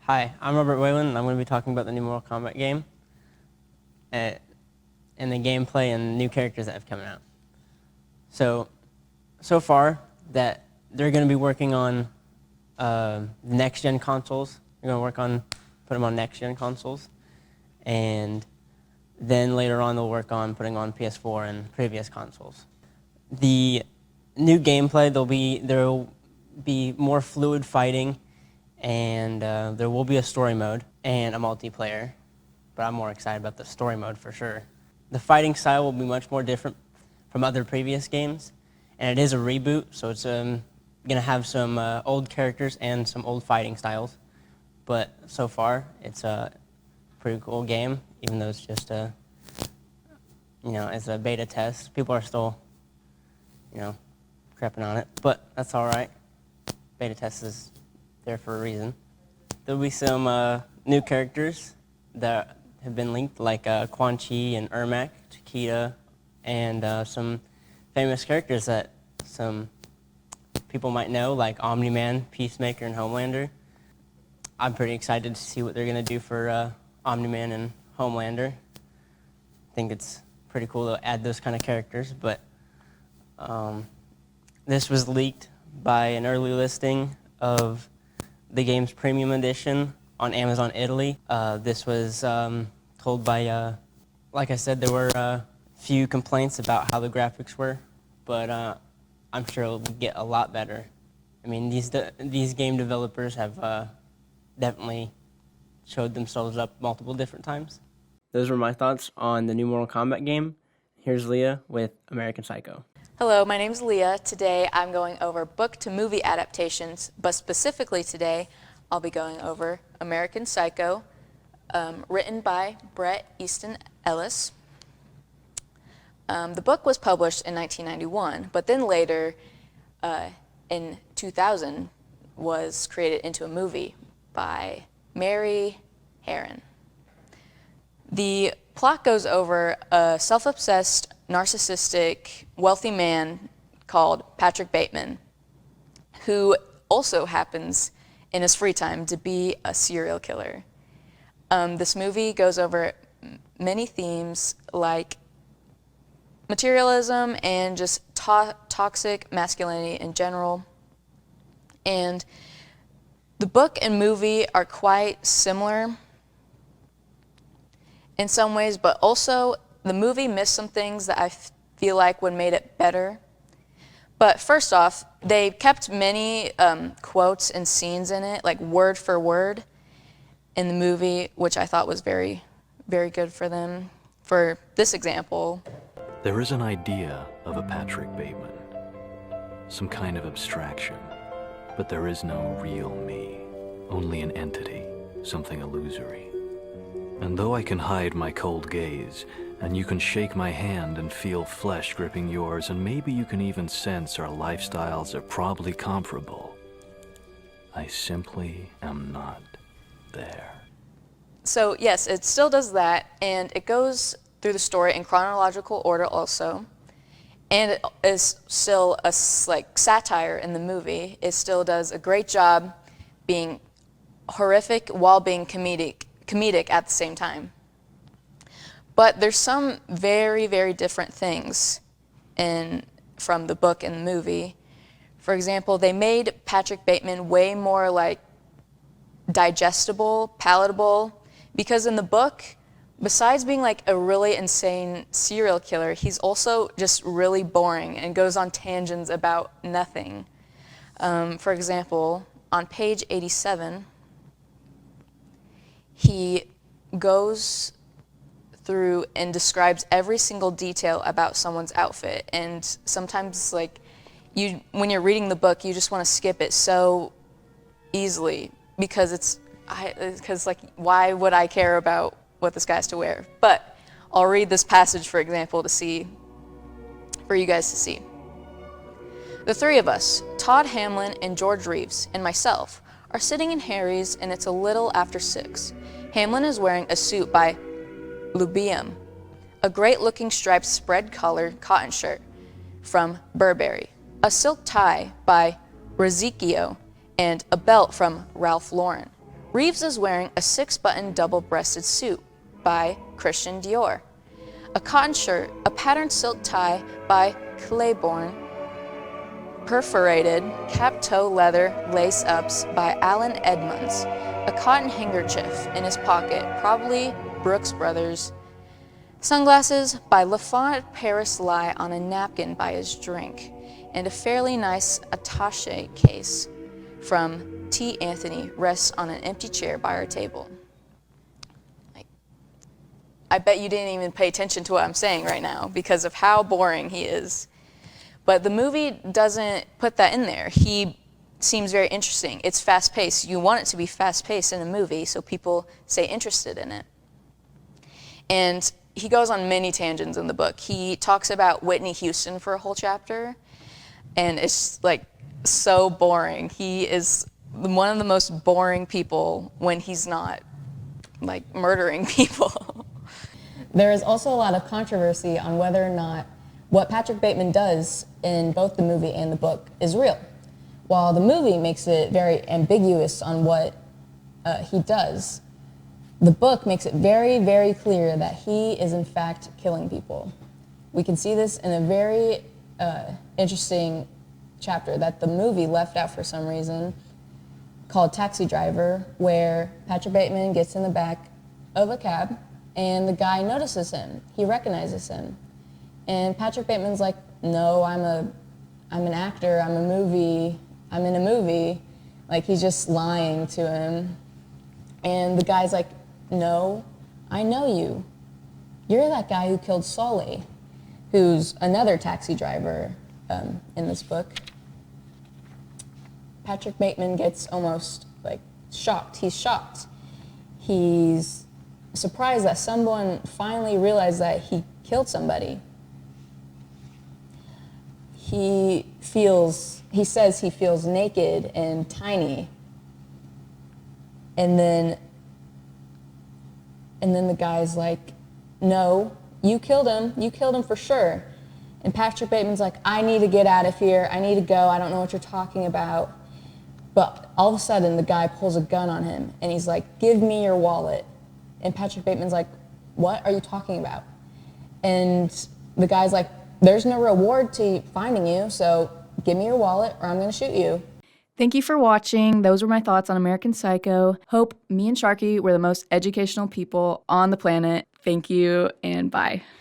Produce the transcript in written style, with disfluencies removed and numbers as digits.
Hi, I'm Robert Whalen, and I'm going to be talking about the new Mortal Kombat game, and the gameplay and new characters that have come out. So far, that they're going to be working on next-gen consoles. They're going to work on put them on next-gen consoles, and then later on they'll work on putting on PS4 and previous consoles. The new gameplay, there will be more fluid fighting, and there will be a story mode and a multiplayer, but I'm more excited about the story mode for sure. The fighting style will be much more different from other previous games, and it is a reboot, so it's going to have some old characters and some old fighting styles, but so far it's a pretty cool game, even though it's just it's a beta test. People are still, crapping on it, but that's all right. Beta test is there for a reason. There'll be some new characters that have been linked, like Quan Chi and Ermac, Chiquita, and some famous characters that some people might know, like Omni-Man, Peacemaker, and Homelander. I'm pretty excited to see what they're going to do for Omni-Man and Homelander. I think it's pretty cool to add those kind of characters, but this was leaked by an early listing of the game's premium edition on Amazon Italy. This was told by, like I said, there were a few complaints about how the graphics were, but I'm sure it'll get a lot better. I mean, these game developers have definitely showed themselves up multiple different times. Those were my thoughts on the new Mortal Kombat game. Here's Leah with American Psycho. Hello, my name is Leah. Today I'm going over book to movie adaptations, but specifically today I'll be going over American Psycho, written by Bret Easton Ellis. The book was published in 1991, but then later in 2000 was created into a movie by Mary Herron. The plot goes over a self-obsessed, narcissistic, wealthy man called Patrick Bateman, who also happens in his free time to be a serial killer. This movie goes over many themes like materialism and just toxic masculinity in general. And the book and movie are quite similar in some ways, but also the movie missed some things that I feel like would made it better. But first off, they kept many quotes and scenes in it, like word for word, in the movie, which I thought was very, very good for them. For this example, there is an idea of a Patrick Bateman, some kind of abstraction, but there is no real me, only an entity, something illusory. And though I can hide my cold gaze, and you can shake my hand and feel flesh gripping yours, and maybe you can even sense our lifestyles are probably comparable, I simply am not there. So yes, it still does that, and it goes through the story in chronological order also, and it is still a satire in the movie. It still does a great job being horrific while being comedic at the same time. But there's some very, very different things from the book and the movie. For example, they made Patrick Bateman way more digestible, palatable, because in the book, besides being like a really insane serial killer, he's also just really boring and goes on tangents about nothing. For example, on page 87, he goes through and describes every single detail about someone's outfit, and sometimes when you're reading the book, you just want to skip it so easily because why would I care about what this guy has to wear? But I'll read this passage, for example, for you guys to see. The three of us, Todd Hamlin and George Reeves and myself, are sitting in Harry's, and it's a little after 6. Hamlin is wearing a suit by Lubium, a great-looking striped spread-collar cotton shirt from Burberry, a silk tie by Rizikio, and a belt from Ralph Lauren. Reeves is wearing a 6-button double-breasted suit by Christian Dior, a cotton shirt, a patterned silk tie by Claiborne, perforated cap-toe leather lace-ups by Alan Edmonds, a cotton handkerchief in his pocket, probably Brooks Brothers, sunglasses by Lafont Paris lie on a napkin by his drink, and a fairly nice attaché case from T. Anthony rests on an empty chair by our table. I bet you didn't even pay attention to what I'm saying right now because of how boring he is. But the movie doesn't put that in there. He seems very interesting. It's fast-paced. You want it to be fast-paced in a movie so people stay interested in it. And he goes on many tangents in the book. He talks about Whitney Houston for a whole chapter, and it's like so boring. He is one of the most boring people when he's not like murdering people. There is also a lot of controversy on whether or not what Patrick Bateman does in both the movie and the book is real. While the movie makes it very ambiguous on what he does, the book makes it very, very clear that he is in fact killing people. We can see this in a very interesting chapter that the movie left out for some reason, called Taxi Driver, where Patrick Bateman gets in the back of a cab and the guy notices him. He recognizes him. And Patrick Bateman's like, no, I'm an actor, I'm in a movie. Like, he's just lying to him. And the guy's like, no, I know you. You're that guy who killed Sully, who's another taxi driver in this book. Patrick Bateman gets almost like shocked. He's shocked. He's surprised that someone finally realized that he killed somebody. He says he feels naked and tiny. And then the guy's like, no, you killed him for sure. And Patrick Bateman's like, I need to get out of here, I need to go, I don't know what you're talking about. But all of a sudden, the guy pulls a gun on him, and he's like, give me your wallet. And Patrick Bateman's like, what are you talking about? And the guy's like, there's no reward to finding you, so give me your wallet or I'm going to shoot you. Thank you for watching. Those were my thoughts on American Psycho. Hope me and Sharky were the most educational people on the planet. Thank you, and bye.